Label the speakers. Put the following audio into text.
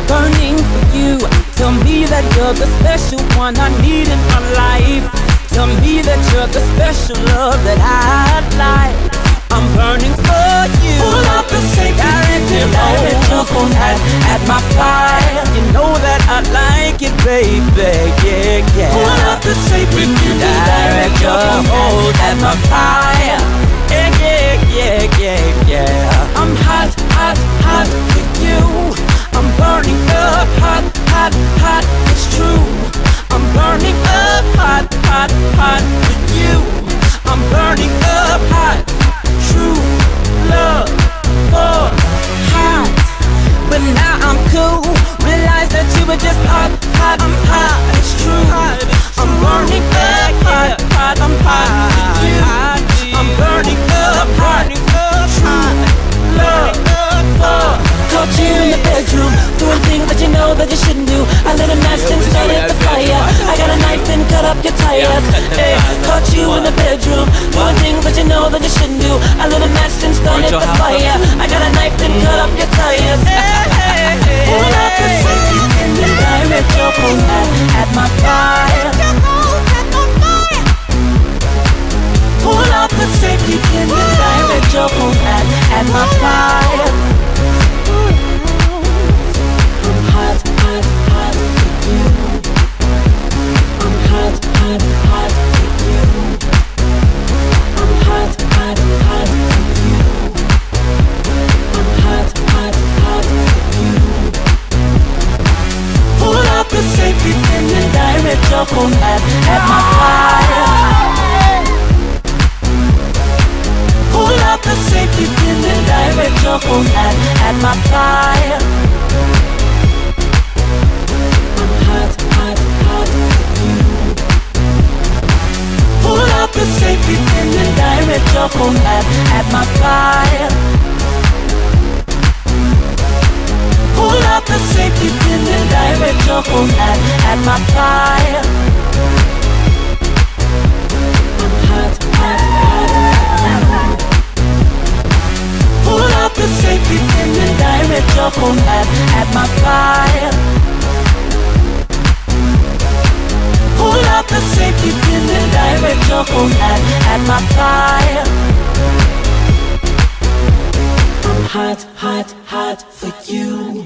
Speaker 1: Burning for you. Tell me that you're the special one I need in my life. Tell me that you're the special love that I'd like. I'm burning for you. Pull up the safety direct your phone at my fire. You know that I like it, baby. Yeah, yeah. Pull up the safety direct your phone at my fire. Yeah, yeah, yeah, yeah, yeah. I'm hot, hot, hot for you. I'm burning up, hot, hot, hot, it's true. I'm burning up, hot, hot, hot for you. I'm burning up, hot, true love for hot. But now I'm cool, realize that you were just hot, hot, I'm hot, it's true. I'm burning up, hot, hot, I'm hot for you. I'm burning up, hot, true love for. Caught you in the bedroom, doing things that you know that you shouldn't do. I lit a match and started the fire. I got a knife and cut up your tires. Hey, caught you in the bedroom, doing things that you know that you shouldn't do. I lit a match and started the fire. I got a knife and cut up your tires. Pull up the safety pin and direct your phone at my fire. Pull up the safety pin and direct your phone at my fire. Hot, hot, hot for you. I'm hot, hot, hot for you. I'm hot, hot, hot for you. I'm hot, hot, hot for you. Pull up the safety pin and direct your phone at my fire. Pull up the safety pin and direct your phone at my fire. Hot, hot, hot for you. Pull up the safety pin and direct your phone at my fire. Pull up the safety pin and direct your phone at my fire. I'm hot, hot, hot. Pull up the safety pin and direct your phone at my fire. Pull up the safety pin and direct your phone at my fire. I'm hot, hot, hot for you.